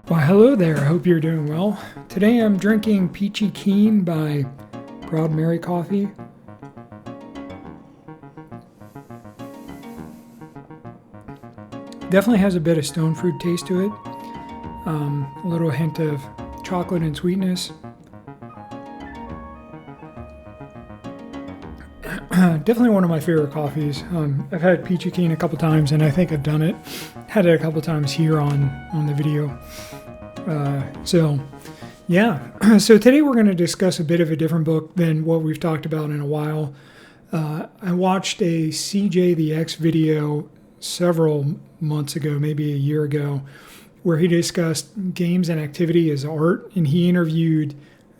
Well, hello there. I hope you're doing well. Today I'm drinking Peachy Keen by Proud Mary Coffee. Definitely has a bit of stone fruit taste to it. A little hint of chocolate and sweetness. Definitely one of my favorite coffees. I've had Peachy Keen a couple times, and I think I've had it a couple times here on the video. So today we're going to discuss a bit of a different book than what we've talked about in a while. I watched a CJ the X video several months ago, maybe a year ago, where he discussed games and activity as art, and he interviewed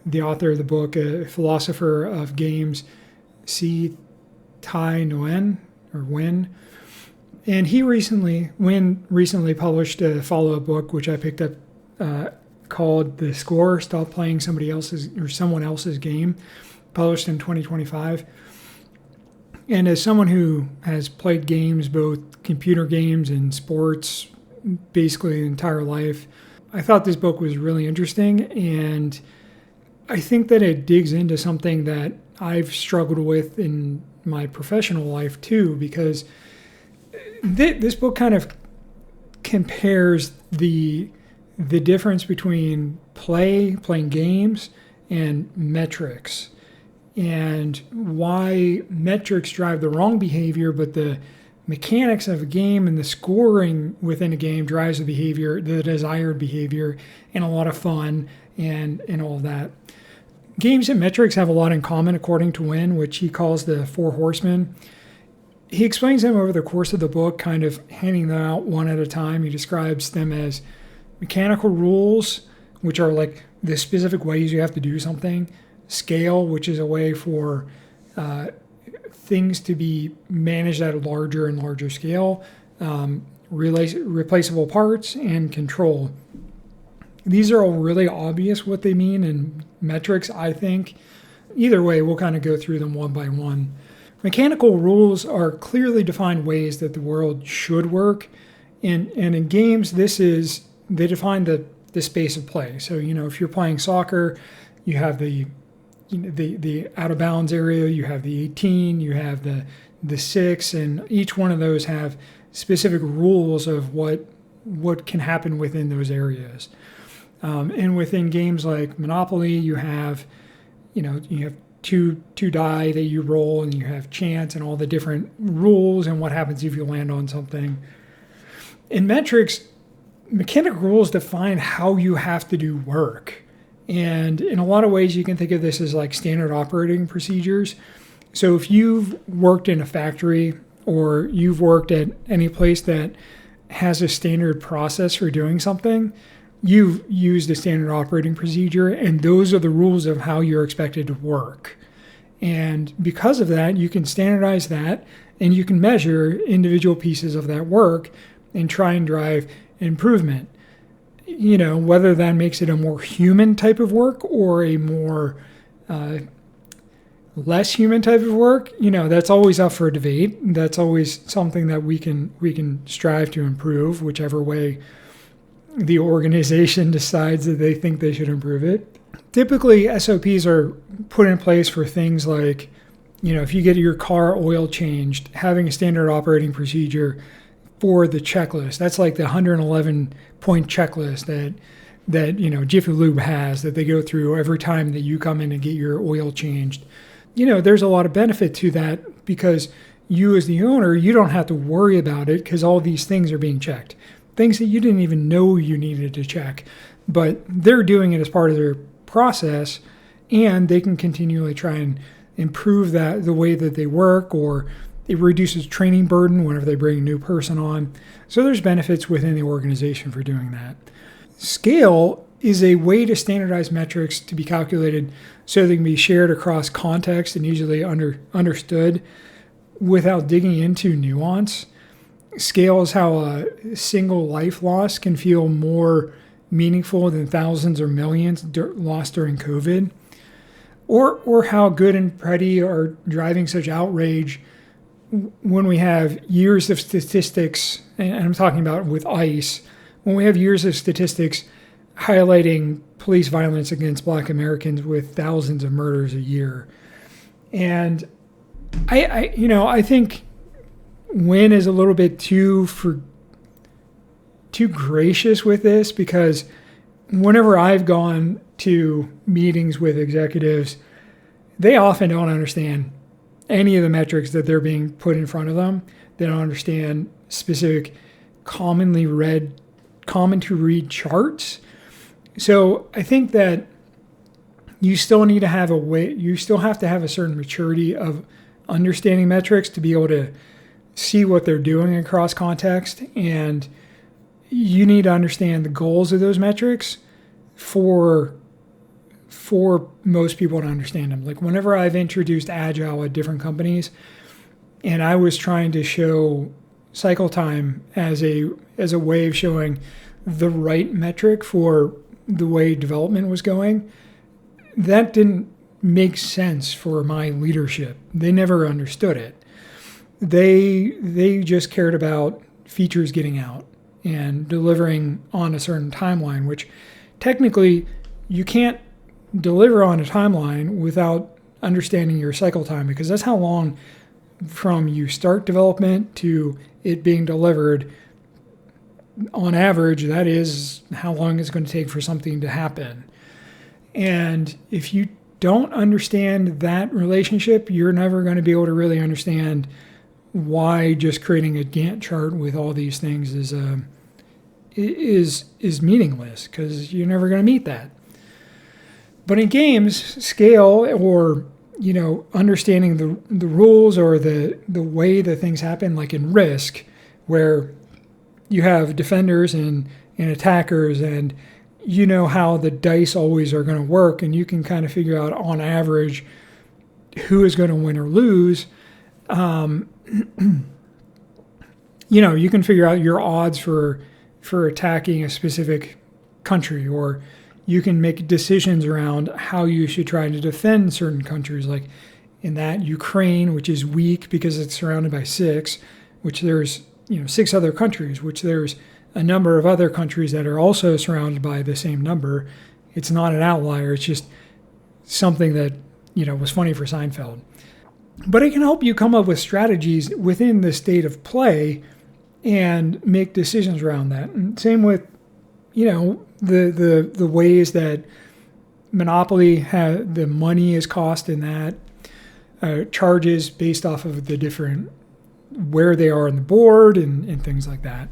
the author of the book, a philosopher of games, C. Tai Nguyen, or Nguyen. And he recently published a follow-up book, which I picked up, called The Score, Stop Playing Someone Else's Game, published in 2025. And as someone who has played games, both computer games and sports, basically the entire life, I thought this book was really interesting, and I think that it digs into something that I've struggled with in my professional life too, because this book kind of compares the difference between playing games and metrics, and why metrics drive the wrong behavior, but the mechanics of a game and the scoring within a game drives the desired behavior, and a lot of fun and all of that. Games and metrics have a lot in common, according to Nguyen, which he calls the Four Horsemen. He explains them over the course of the book, kind of handing them out one at a time. He describes them as mechanical rules, which are like the specific ways you have to do something. Scale, which is a way for things to be managed at a larger and larger scale. Replaceable parts, and control. These are all really obvious what they mean in metrics, I think. Either way, we'll kind of go through them one by one. Mechanical rules are clearly defined ways that the world should work. And in games, they define the space of play. So, if you're playing soccer, you have the out of bounds area, you have the 18, you have the 6, and each one of those have specific rules of what can happen within those areas. And within games like Monopoly, you have two die that you roll, and you have chance and all the different rules and what happens if you land on something. In metrics, mechanical rules define how you have to do work. And in a lot of ways, you can think of this as like standard operating procedures. So if you've worked in a factory, or you've worked at any place that has a standard process for doing something, you've used a standard operating procedure, and those are the rules of how you're expected to work. And because of that, you can standardize that, and you can measure individual pieces of that work and try and drive improvement. Whether that makes it a more human type of work or a more less human type of work, that's always up for debate. That's always something that we can strive to improve, whichever way the organization decides that they think they should improve it. Typically, SOPs are put in place for things like, if you get your car oil changed, having a standard operating procedure for the checklist. That's like the 111-point checklist that Jiffy Lube has, that they go through every time that you come in and get your oil changed. There's a lot of benefit to that, because you as the owner, you don't have to worry about it, because all these things are being checked. Things that you didn't even know you needed to check, but they're doing it as part of their process, and they can continually try and improve the way that they work, or it reduces training burden whenever they bring a new person on. So there's benefits within the organization for doing that. Scale is a way to standardize metrics to be calculated so they can be shared across context and easily understood without digging into nuance. Scale is how a single life loss can feel more meaningful than thousands or millions lost during COVID. Or how good and petty are driving such outrage when we have years of statistics, and I'm talking about with ICE, when we have years of statistics highlighting police violence against Black Americans with thousands of murders a year. And I think Wynn is a little bit too gracious with this, because whenever I've gone to meetings with executives, they often don't understand any of the metrics that they're being put in front of them. They don't understand specific common to read charts. So I think that you still need to have you still have to have a certain maturity of understanding metrics to be able to see what they're doing across context. And you need to understand the goals of those metrics for most people to understand them. Like whenever I've introduced Agile at different companies and I was trying to show cycle time as a way of showing the right metric for the way development was going, that didn't make sense for my leadership. They never understood it. They just cared about features getting out and delivering on a certain timeline, which technically you can't deliver on a timeline without understanding your cycle time, because that's how long from you start development to it being delivered. On average, that is how long it's going to take for something to happen. And if you don't understand that relationship, you're never going to be able to really understand why just creating a Gantt chart with all these things is meaningless, because you're never going to meet that. But in games, scale, or understanding the rules or the way that things happen, like in Risk, where you have defenders and attackers, and you know how the dice always are going to work, and you can kind of figure out on average who is going to win or lose. You can figure out your odds for attacking a specific country, or you can make decisions around how you should try to defend certain countries, like in that Ukraine, which is weak because it's surrounded by 6, which there's 6 other countries, which there's a number of other countries that are also surrounded by the same number. It's not an outlier. It's just something that was funny for Seinfeld. But it can help you come up with strategies within the state of play and make decisions around that. And same with the ways that Monopoly the money is cost in that, charges based off of the different where they are on the board and things like that.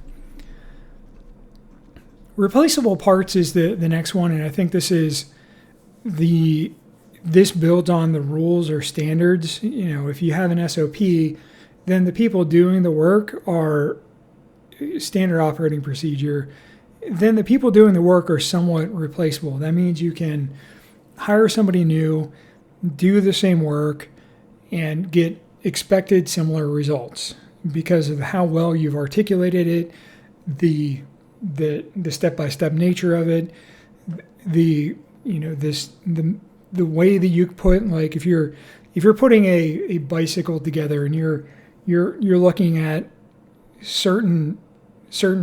Replaceable parts is the next one, and I think this builds on the rules or standards. If you have an SOP, then the people doing the work are standard operating procedure. Then the people doing the work are somewhat replaceable. That means you can hire somebody new, do the same work, and get expected similar results because of how well you've articulated it, the step-by-step nature of it, the way that you put, like if you're putting a bicycle together and you're looking at certain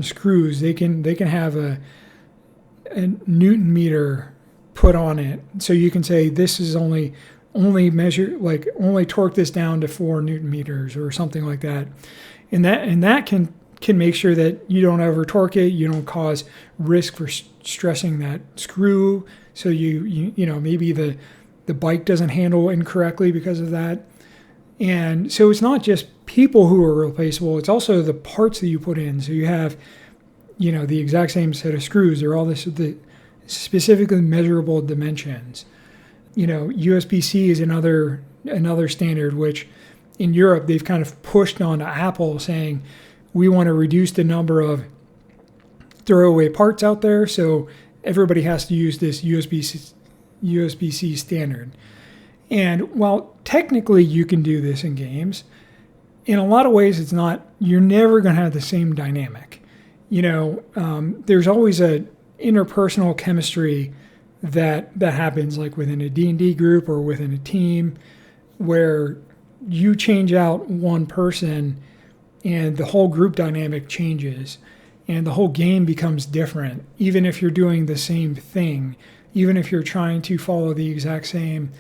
screws, they can have a Newton meter put on it, so you can say this is only measure, like only torque this down to 4 Newton meters or something like that, and that can make sure that you don't over torque it, you don't cause risk for stressing that screw, so you maybe the bike doesn't handle incorrectly because of that. And so it's not just people who are replaceable, it's also the parts that you put in. So you have the exact same set of screws, they're all the specifically measurable dimensions. USB-C is another standard, which in Europe they've kind of pushed on to Apple, saying we want to reduce the number of throwaway parts out there, so everybody has to use this USB-C standard. And while technically you can do this in games, in a lot of ways you're never going to have the same dynamic. There's always a interpersonal chemistry that happens, like within a D&D group or within a team, where you change out one person and the whole group dynamic changes. and the whole game becomes different, even if you're doing the same thing, even if you're trying to follow the exact same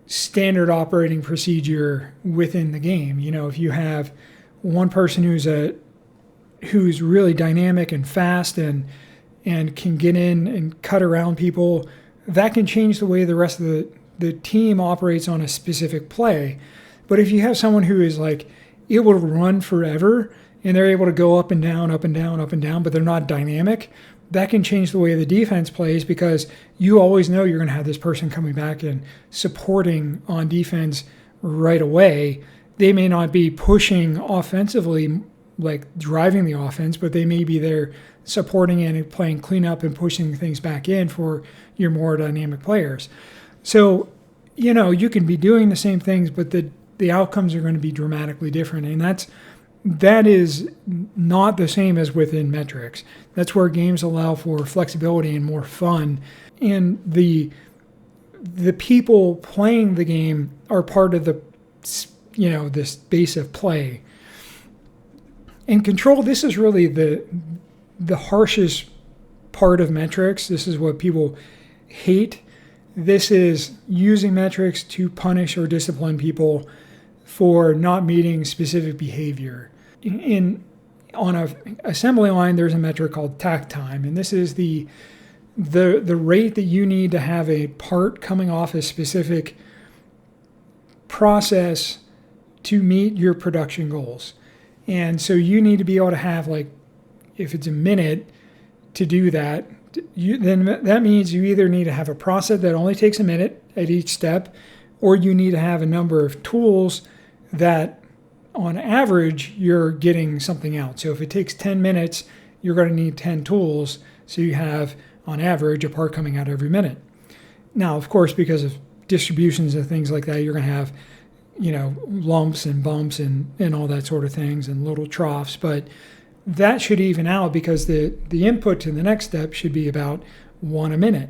standard operating procedure within the game. You know, if you have one person who's really dynamic and fast and can get in and cut around people, that can change the way the rest of the team operates on a specific play. But if you have someone who is like able to run forever and they're able to go up and down, up and down, up and down, but they're not dynamic, that can change the way the defense plays, because you always know you're going to have this person coming back and supporting on defense right away. They may not be pushing offensively, like driving the offense, but they may be there supporting and playing cleanup and pushing things back in for your more dynamic players. So, you know, you can be doing the same things, but the outcomes are going to be dramatically different. And that is not the same as within metrics. That's where games allow for flexibility and more fun. And the people playing the game are part of this base of play. In Control, this is really the harshest part of metrics. This is what people hate. This is using metrics to punish or discipline people for not meeting specific behavior. On a assembly line, there's a metric called takt time, and this is the rate that you need to have a part coming off a specific process to meet your production goals. And so you need to be able to have, like, if it's a minute to do that, then that means you either need to have a process that only takes a minute at each step, or you need to have a number of tools that on average you're getting something out. So if it takes 10 minutes, you're going to need 10 tools. So you have on average a part coming out every minute. Now, of course, because of distributions and things like that, you're going to have, you know, lumps and bumps and all that sort of things and little troughs, but that should even out because the input to the next step should be about 1 a minute.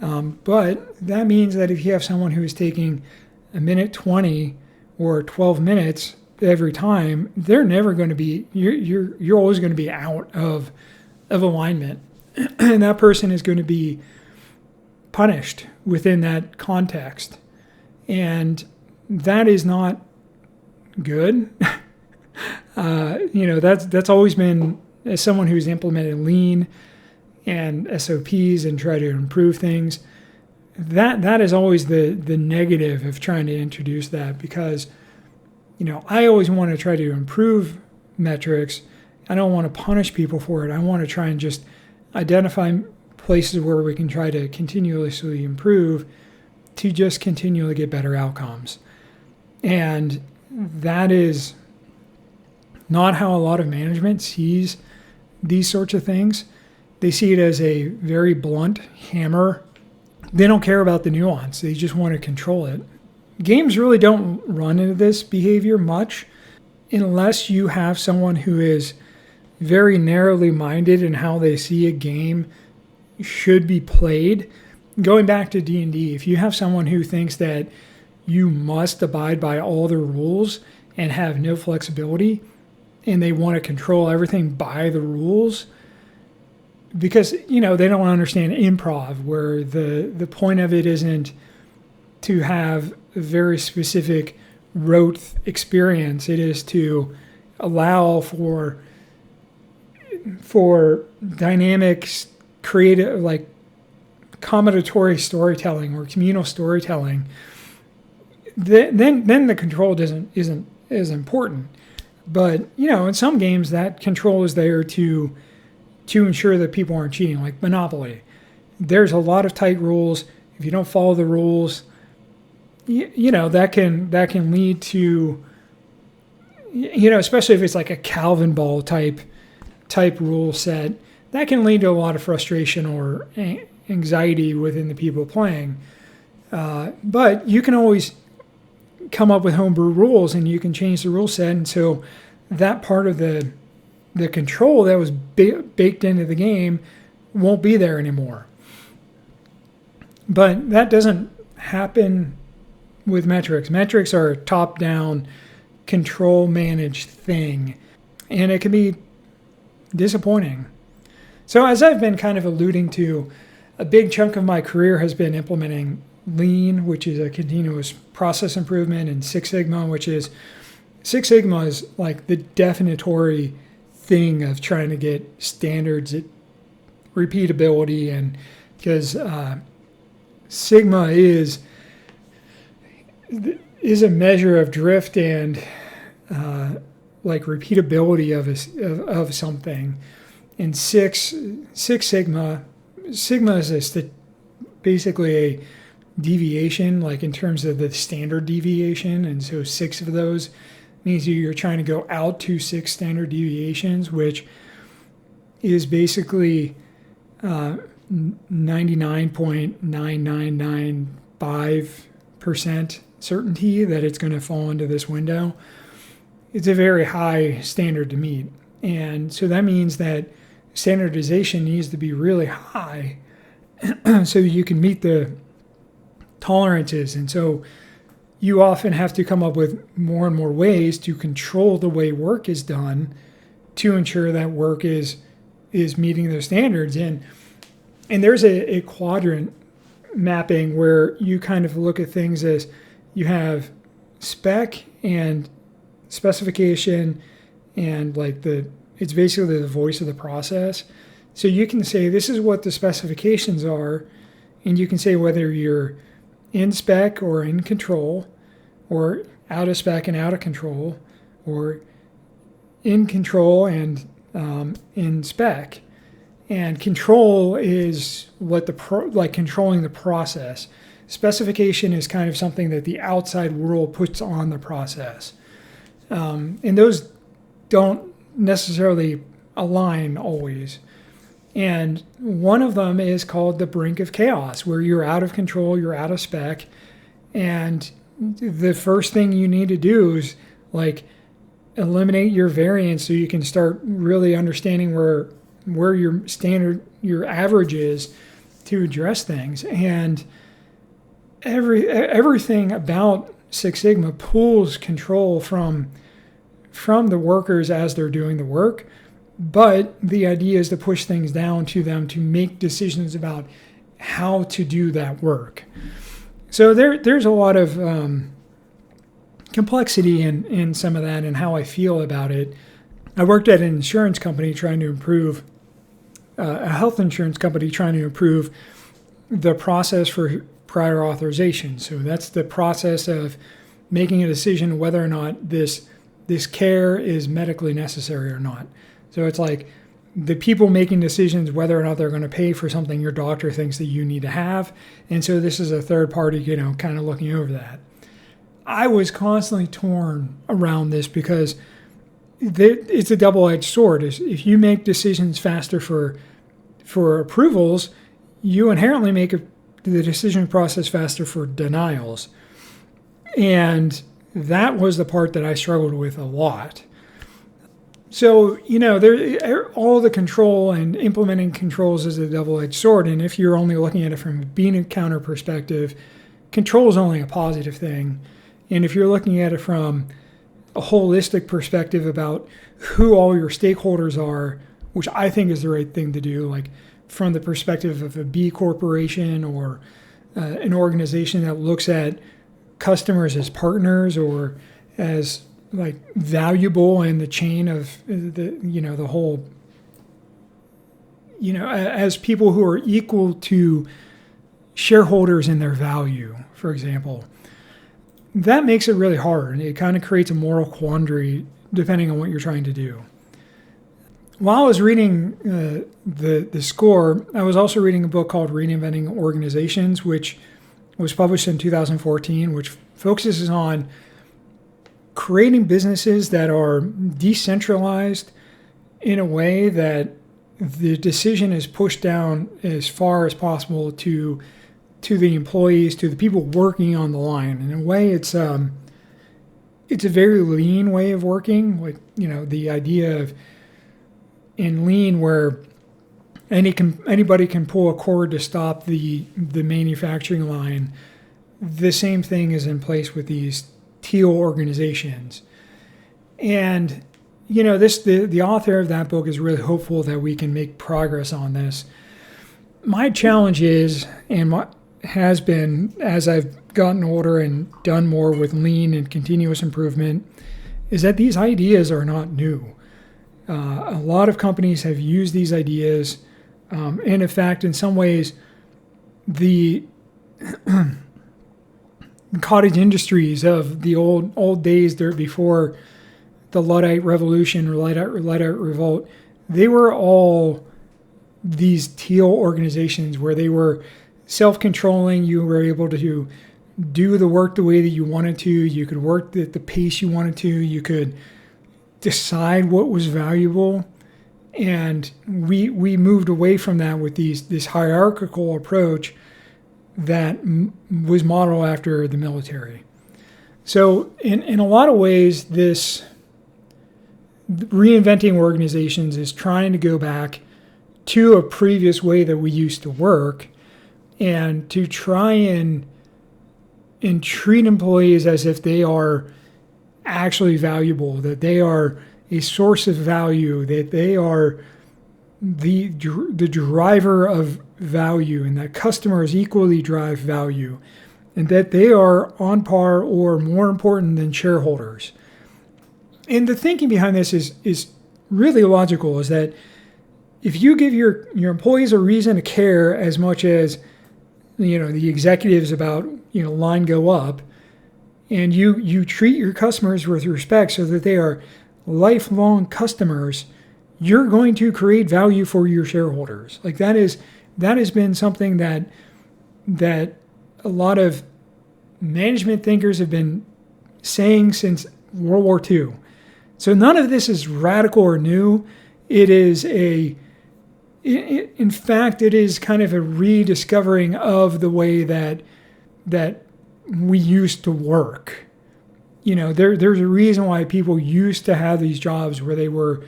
But that means that if you have someone who is taking a minute 20 or 12 minutes every time, they're never going to be, you're always going to be out of alignment. And that person is going to be punished within that context. And that is not good. That's always been, as someone who's implemented lean and SOPs and try to improve things, that is always the negative of trying to introduce that, because, you know, I always want to try to improve metrics. I don't want to punish people for it. I want to try and just identify places where we can try to continuously improve to just continually get better outcomes. And that is not how a lot of management sees these sorts of things. They see it as a very blunt hammer. They don't care about the nuance. They just want to control it. Games really don't run into this behavior much unless you have someone who is very narrowly minded in how they see a game should be played. Going back to D&D, if you have someone who thinks that you must abide by all the rules and have no flexibility, and they want to control everything by the rules, because, you know, they don't understand improv, where the point of it isn't to have a very specific rote experience. It is to allow for dynamic, creative, like combinatory storytelling or communal storytelling. Then the control isn't as important. But, you know, in some games that control is there to ensure that people aren't cheating, like Monopoly. There's a lot of tight rules. If you don't follow the rules, you know, that can lead to, you know, especially if it's like a Calvin ball type rule set, that can lead to a lot of frustration or anxiety within the people playing. But you can always come up with homebrew rules, and you can change the rule set, and so that part of the control that was baked into the game won't be there anymore. But that doesn't happen with metrics. Metrics are a top-down, control-managed thing, and it can be disappointing. So as I've been kind of alluding to, a big chunk of my career has been implementing Lean, which is a continuous process improvement, and Six Sigma, Six Sigma is like the definitory thing of trying to get standards at repeatability, and because Sigma is a measure of drift and like repeatability of something. And Six Sigma is basically a deviation, like in terms of the standard deviation, and so 6 of those means you're trying to go out to 6 standard deviations, which is basically 99.9995% certainty that it's going to fall into this window. It's a very high standard to meet. And so that means that standardization needs to be really high so you can meet the tolerances. And so you often have to come up with more and more ways to control the way work is done to ensure that work is meeting those standards. And there's a quadrant mapping where you kind of look at things as you have spec and specification, and like it's basically the voice of the process. So you can say this is what the specifications are, and you can say whether you're in spec or in control, or out of spec and out of control, or in control and in spec. And control is what like controlling the process. Specification is kind of something that the outside world puts on the process. And those don't necessarily align always. And one of them is called the brink of chaos, where you're out of control, you're out of spec, and the first thing you need to do is like eliminate your variance so you can start really understanding where your standard, your average is to address things. And everything about Six Sigma pulls control from the workers as they're doing the work, but the idea is to push things down to them to make decisions about how to do that work. So there's a lot of complexity in some of that and how I feel about it. I worked at an insurance company trying to improve, a health insurance company trying to improve the process for prior authorization. So that's the process of making a decision whether or not this care is medically necessary or not. So it's like the people making decisions whether or not they're going to pay for something your doctor thinks that you need to have. And so this is a third party, kind of looking over that. I was constantly torn around this because it's a double-edged sword. If you make decisions faster for approvals, you inherently make the decision process faster for denials. And that was the part that I struggled with a lot. So, all the control and implementing controls is a double-edged sword. And if you're only looking at it from a bean counter perspective, control is only a positive thing. And if you're looking at it from a holistic perspective about who all your stakeholders are, which I think is the right thing to do, like from the perspective of a B corporation or an organization that looks at customers as partners or as like valuable in the chain of the whole, as people who are equal to shareholders in their value, for example. That makes it really hard. It kind of creates a moral quandary depending on what you're trying to do. While I was reading the score, I was also reading a book called Reinventing Organizations, which was published in 2014, which focuses on creating businesses that are decentralized in a way that the decision is pushed down as far as possible to the employees, to the people working on the line. In a way, it's a very lean way of working. Like, the idea of in lean where anybody can pull a cord to stop the manufacturing line. The same thing is in place with these teal organizations. And, the author of that book is really hopeful that we can make progress on this. My challenge is, and what has been as I've gotten older and done more with lean and continuous improvement, is that these ideas are not new. A lot of companies have used these ideas, and in fact, in some ways, the cottage industries of the old days there before the Luddite Revolution or Luddite Revolt, they were all these teal organizations where they were self-controlling. You were able to do the work the way that you wanted to. You could work at the pace you wanted to. You could decide what was valuable. And we moved away from that with this hierarchical approach that was modeled after the military. So in a lot of ways, this reinventing organizations is trying to go back to a previous way that we used to work and to try and treat employees as if they are actually valuable, that they are a source of value, that they are the driver of value, and that customers equally drive value, and that they are on par or more important than shareholders. And the thinking behind this is really logical, is that if you give your employees a reason to care as much as the executives about line go up, and you treat your customers with respect so that they are lifelong customers, you're going to create value for your shareholders. Like that has been something that a lot of management thinkers have been saying since World War II. So none of this is radical or new. It is in fact, it is kind of a rediscovering of the way that we used to work. There's a reason why people used to have these jobs where they were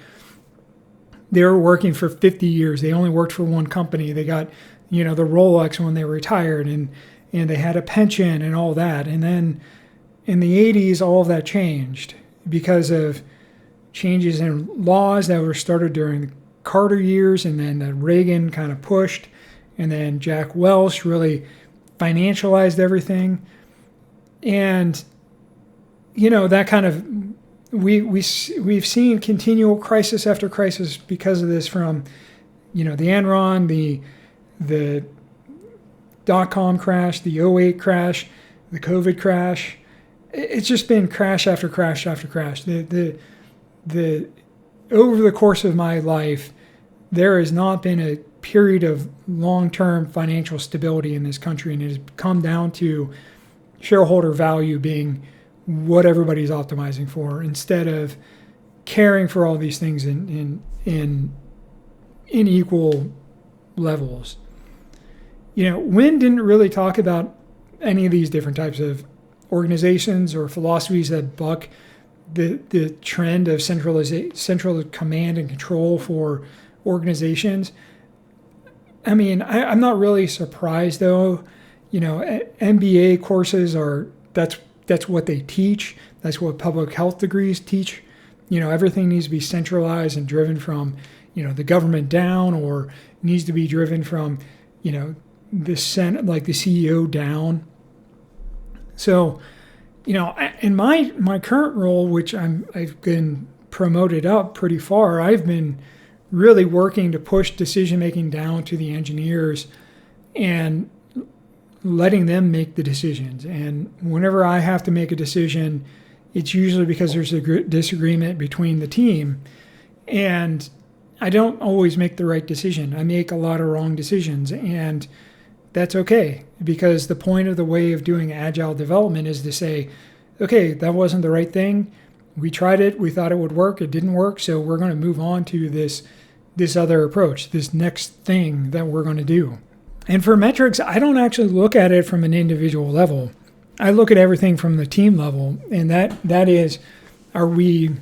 working for 50 years. They only worked for one company. They got, the Rolex when they retired, and they had a pension and all that. And then in the 80s, all of that changed because of changes in laws that were started during the Carter years, and then Reagan kind of pushed, and then Jack Welch really financialized everything. And that kind of we've seen continual crisis after crisis because of this, from the Enron, the dot-com crash, the '08 crash, the COVID crash. It's just been crash after crash after crash. The over the course of my life, there has not been a period of long-term financial stability in this country, and it has come down to shareholder value being what everybody's optimizing for, instead of caring for all these things in equal levels. Wynne didn't really talk about any of these different types of organizations or philosophies that buck the trend of central command and control for organizations. I mean, I'm not really surprised, though. MBA courses that's what they teach. That's what public health degrees teach. Everything needs to be centralized and driven from, the government down, or needs to be driven from, the Senate, like the CEO down. So, in my current role, which I've been promoted up pretty far, I've been really working to push decision-making down to the engineers and letting them make the decisions. And whenever I have to make a decision, it's usually because there's a disagreement between the team. And I don't always make the right decision. I make a lot of wrong decisions. And that's okay, because the point of the way of doing agile development is to say, okay, that wasn't the right thing. We tried it. We thought it would work. It didn't work. So we're going to move on to this other approach, this next thing that we're going to do. And for metrics, I don't actually look at it from an individual level. I look at everything from the team level, and that is, are we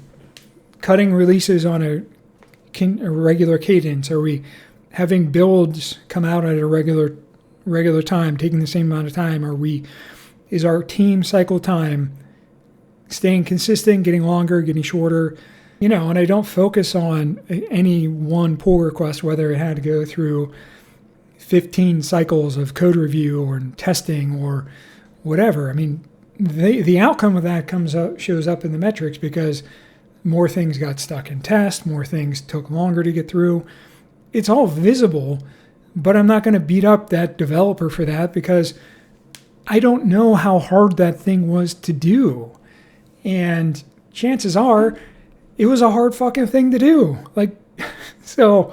cutting releases on a regular cadence? Are we having builds come out at a regular time, taking the same amount of time? Is our team cycle time staying consistent, getting longer, getting shorter? and I don't focus on any one pull request, whether it had to go through 15 cycles of code review or testing or whatever. I mean, the outcome of that shows up in the metrics because more things got stuck in test, more things took longer to get through. It's all visible, but I'm not going to beat up that developer for that because I don't know how hard that thing was to do. And chances are it was a hard fucking thing to do. Like, so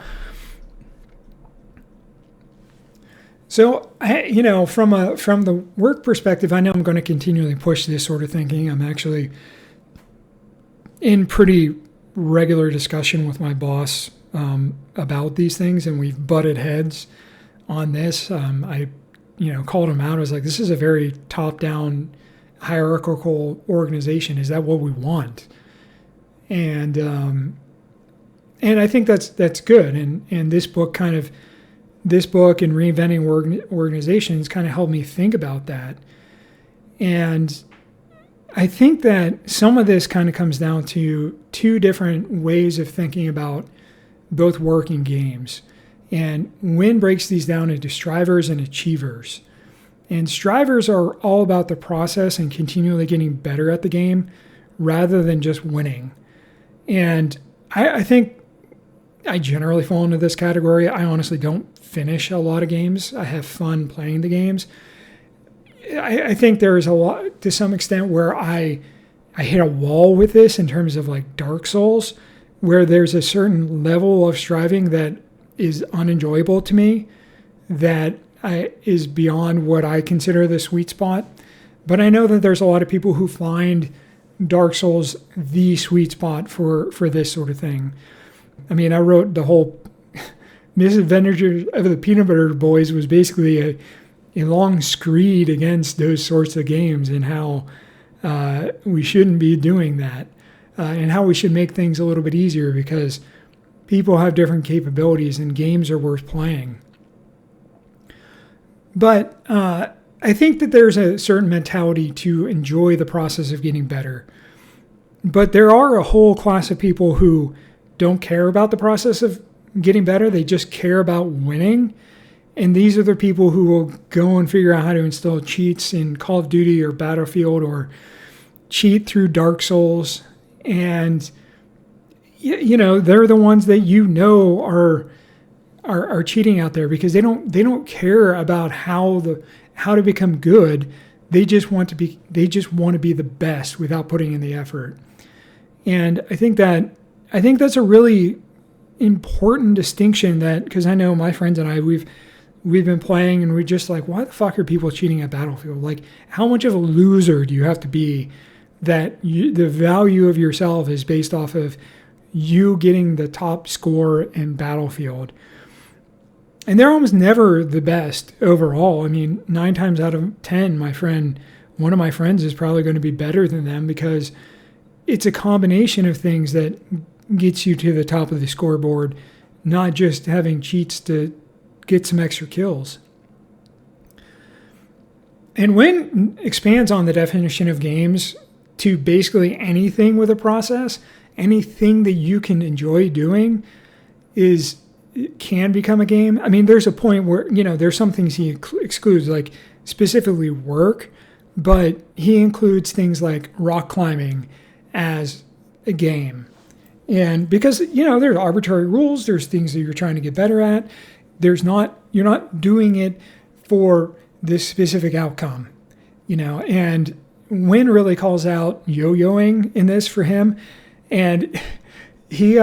I, from the work perspective, I know I'm going to continually push this sort of thinking. I'm actually in pretty regular discussion with my boss about these things, and we've butted heads on this. I called him out. I was like, this is a very top-down hierarchical organization. Is that what we want? And I think that's good. And this book and Reinventing Organizations kind of helped me think about that. And I think that some of this kind of comes down to two different ways of thinking about both work and games. And Wynn breaks these down into strivers and achievers. And strivers are all about the process and continually getting better at the game rather than just winning. And I think I generally fall into this category. I honestly don't finish a lot of games. I have fun playing the games. I think there is a lot, to some extent, where I hit a wall with this in terms of like Dark Souls, where there's a certain level of striving that is unenjoyable to me, that is beyond what I consider the sweet spot. But I know that there's a lot of people who find Dark Souls the sweet spot for this sort of thing. I mean, I wrote the whole Misadventures of the Peanut Butter Boys was basically a long screed against those sorts of games and how we shouldn't be doing that and how we should make things a little bit easier because people have different capabilities and games are worth playing. But I think that there's a certain mentality to enjoy the process of getting better. But there are a whole class of people who don't care about the process of getting better. They just care about winning. And these are the people who will go and figure out how to install cheats in Call of Duty or Battlefield or cheat through Dark Souls. And, they're the ones that are cheating out there because they don't care about how to become good. They just want to be the best without putting in the effort. And I think that's a really important distinction, that because I know my friends and I, we've been playing and we're just like, why the fuck are people cheating at Battlefield? Like, how much of a loser do you have to be that the value of yourself is based off of you getting the top score in Battlefield? And they're almost never the best overall. I mean, 9 times out of 10, one of my friends is probably going to be better than them because it's a combination of things that gets you to the top of the scoreboard, not just having cheats to get some extra kills. And Wynn expands on the definition of games to basically anything with a process, anything that you can enjoy doing can become a game. I mean, there's a point where, there's some things he excludes, like specifically work, but he includes things like rock climbing as a game. And because, there's arbitrary rules, there's things that you're trying to get better at. You're not doing it for this specific outcome, and Wynn really calls out yo-yoing in this for him. And he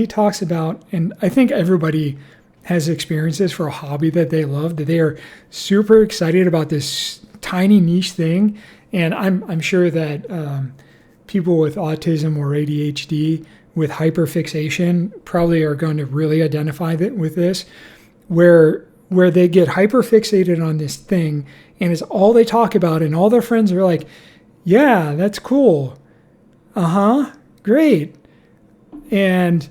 talks about, and I think everybody has experienced this for a hobby that they love, that they are super excited about this tiny niche thing. And I'm sure that people with autism or ADHD with hyperfixation probably are going to really identify with this, where they get hyperfixated on this thing and it's all they talk about, and all their friends are like, yeah, that's cool. Great. And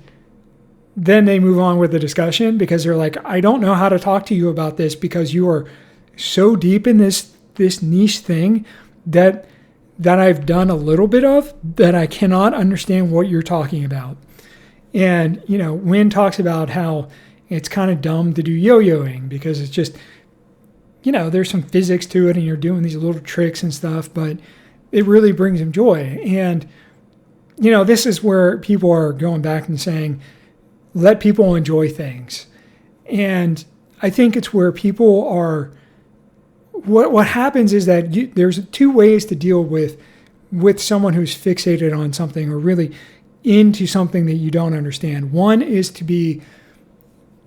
then they move on with the discussion because they're like, I don't know how to talk to you about this because you are so deep in this niche thing that that I've done a little bit of that I cannot understand what you're talking about. And, Wynn talks about how it's kind of dumb to do yo-yoing because it's just, there's some physics to it and you're doing these little tricks and stuff, but it really brings him joy. And, this is where people are going back and saying, let people enjoy things. And I think it's where people are, what happens is that there's two ways to deal with someone who's fixated on something or really into something that you don't understand. One is to be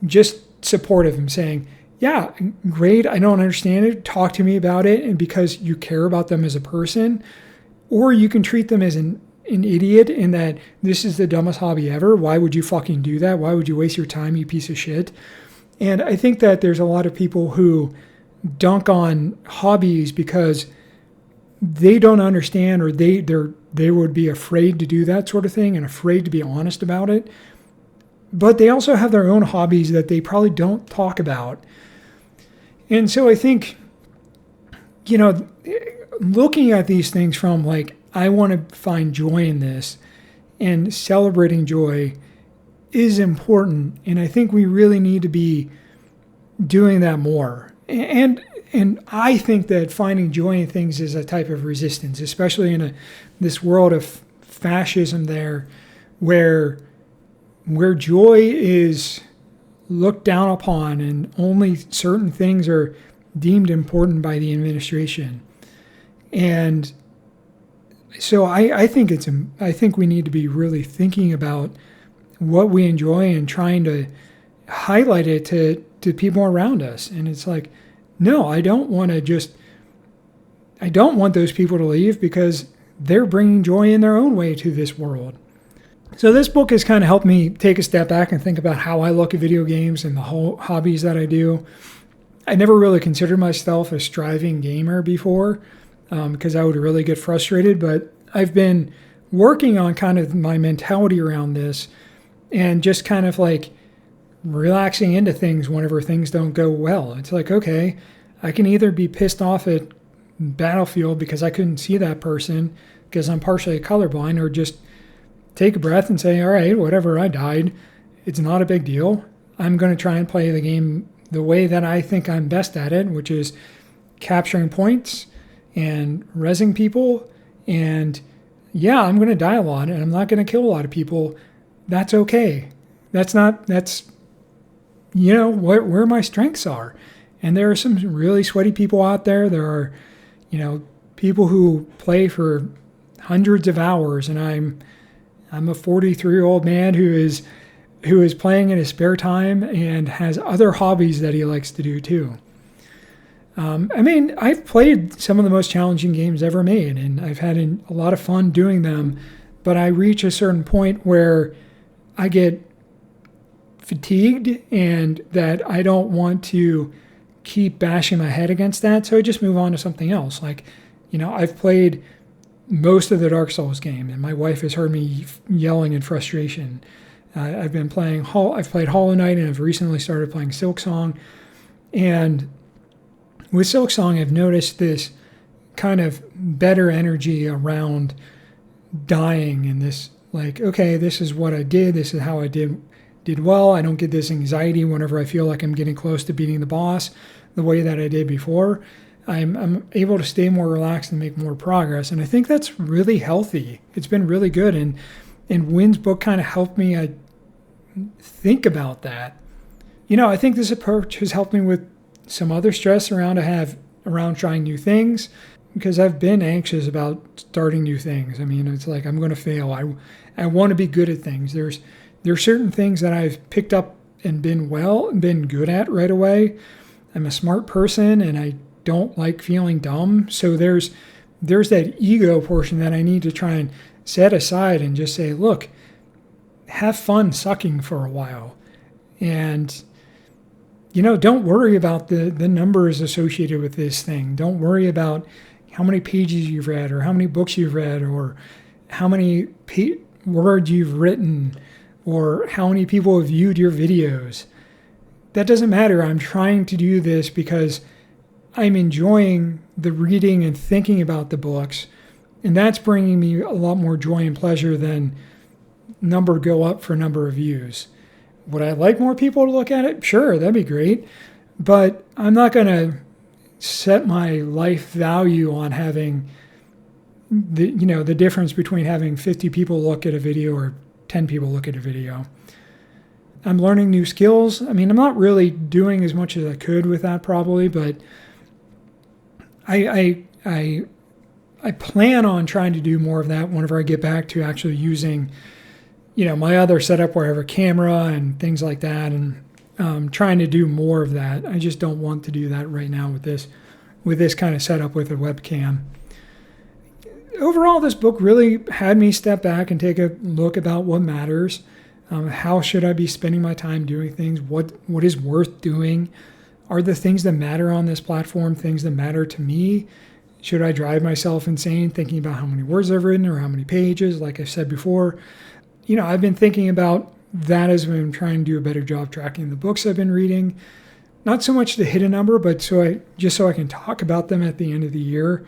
just supportive and saying, yeah, great, I don't understand it, talk to me about it, and because you care about them as a person. Or you can treat them as an idiot in that this is the dumbest hobby ever. Why would you fucking do that? Why would you waste your time, you piece of shit? And I think that there's a lot of people who dunk on hobbies because they don't understand, or they would be afraid to do that sort of thing and afraid to be honest about it. But they also have their own hobbies that they probably don't talk about. And so I think, looking at these things from like, I want to find joy in this, and celebrating joy is important. And I think we really need to be doing that more. And I think that finding joy in things is a type of resistance, especially in this world of fascism there, where joy is looked down upon and only certain things are deemed important by the administration. And so I think we need to be really thinking about what we enjoy and trying to highlight it to people around us. And it's like, no, I don't want those people to leave because they're bringing joy in their own way to this world. So this book has kind of helped me take a step back and think about how I look at video games and the whole hobbies that I do. I never really considered myself a striving gamer before because I would really get frustrated, but I've been working on kind of my mentality around this and just kind of like relaxing into things whenever things don't go well. It's like, okay, I can either be pissed off at Battlefield because I couldn't see that person because I'm partially colorblind, or just take a breath and say, all right, whatever, I died. It's not a big deal. I'm going to try and play the game the way that I think I'm best at it, which is capturing points and rezzing people. And yeah, I'm going to die a lot and I'm not going to kill a lot of people. That's okay. That's where my strengths are. And there are some really sweaty people out there. There are, people who play for hundreds of hours, and I'm a 43-year-old man who is playing in his spare time and has other hobbies that he likes to do too. I've played some of the most challenging games ever made, and I've had a lot of fun doing them, but I reach a certain point where I get fatigued and that I don't want to keep bashing my head against that, so I just move on to something else. Like, I've played most of the Dark Souls game, and my wife has heard me yelling in frustration. I've played Hollow Knight, and I've recently started playing Silksong. And with Silksong, I've noticed this kind of better energy around dying, and this like, okay, this is what I did, this is how I did well. I don't get this anxiety whenever I feel like I'm getting close to beating the boss the way that I did before. I'm able to stay more relaxed and make more progress. And I think that's really healthy. It's been really good. And Wynn's book kind of helped me think about that. I think this approach has helped me with some other stress around trying new things, because I've been anxious about starting new things. It's like, I'm going to fail. I want to be good at things. There are certain things that I've picked up and been good at right away. I'm a smart person and I don't like feeling dumb. So there's that ego portion that I need to try and set aside and just say, look, have fun sucking for a while. And, don't worry about the numbers associated with this thing. Don't worry about how many pages you've read or how many books you've read or how many words you've written or how many people have viewed your videos. That doesn't matter. I'm trying to do this because I'm enjoying the reading and thinking about the books, And that's bringing me a lot more joy and pleasure than number go up for number of views. Would I like more people to look at it? Sure, that'd be great. But I'm not going to set my life value on having the difference between having 50 people look at a video or 10 people look at a video. I'm learning new skills. I mean, I'm not really doing as much as I could with that probably, but I plan on trying to do more of that whenever I get back to actually using, my other setup where I have a camera and things like that, and trying to do more of that. I just don't want to do that right now with this kind of setup with a webcam. Overall, this book really had me step back and take a look about what matters. How should I be spending my time doing things? What is worth doing? Are the things that matter on this platform things that matter to me? Should I drive myself insane thinking about how many words I've written or how many pages? Like I've said before, I've been thinking about that as I've been trying to do a better job tracking the books I've been reading. Not so much to hit a number, but so I can talk about them at the end of the year.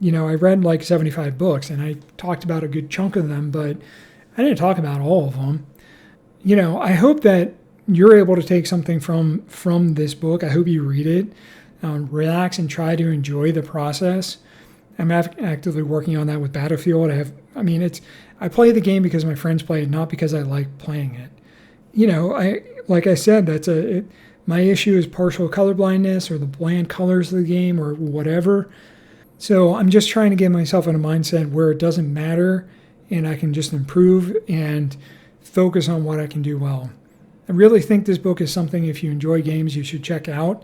I read like 75 books and I talked about a good chunk of them, but I didn't talk about all of them. I hope that you're able to take something from this book. I hope you read it, relax and try to enjoy the process. I'm actively working on that with Battlefield. I play the game because my friends play it, not because I like playing it. Like I said, my issue is partial color blindness or the bland colors of the game or whatever. So I'm just trying to get myself in a mindset where it doesn't matter and I can just improve and focus on what I can do well. I really think this book is something, if you enjoy games, you should check out.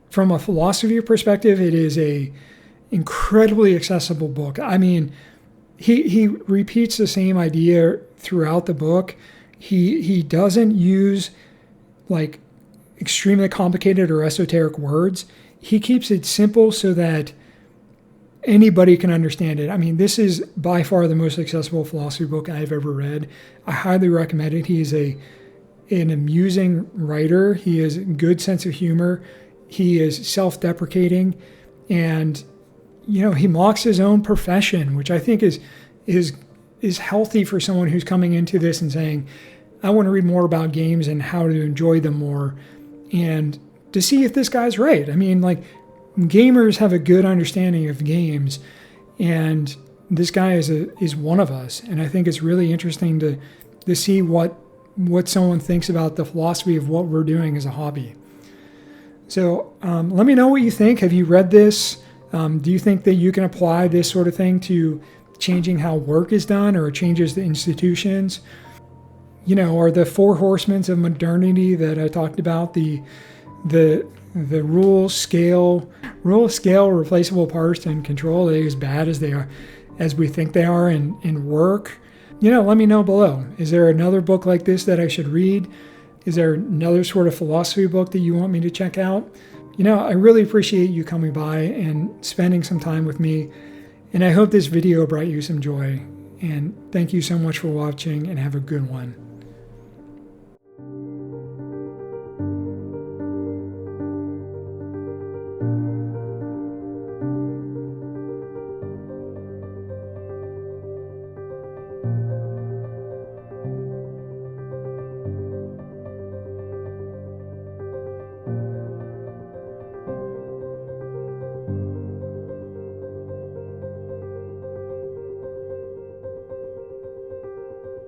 From a philosophy perspective, it is a incredibly accessible book. I mean, he repeats the same idea throughout the book. He doesn't use like extremely complicated or esoteric words. He keeps it simple so that anybody can understand it. I mean, this is by far the most accessible philosophy book I've ever read. I highly recommend it. He is an amusing writer. He has a good sense of humor. He is self-deprecating, and he mocks his own profession, which I think is healthy for someone who's coming into this and saying, I want to read more about games and how to enjoy them more, and to see if this guy's right. I mean, like, gamers have a good understanding of games, and this guy is one of us. And I think it's really interesting to see what someone thinks about the philosophy of what we're doing as a hobby. So let me know what you think. Have you read this? Do you think that you can apply this sort of thing to changing how work is done or changes the institutions? Or the four horsemen of modernity that I talked about, the rule, scale, replaceable parts, and control, are they as bad as they are, as we think they are in work? Let me know below. Is there another book like this that I should read? Is there another sort of philosophy book that you want me to check out? I really appreciate you coming by and spending some time with me. And I hope this video brought you some joy. And thank you so much for watching, and have a good one.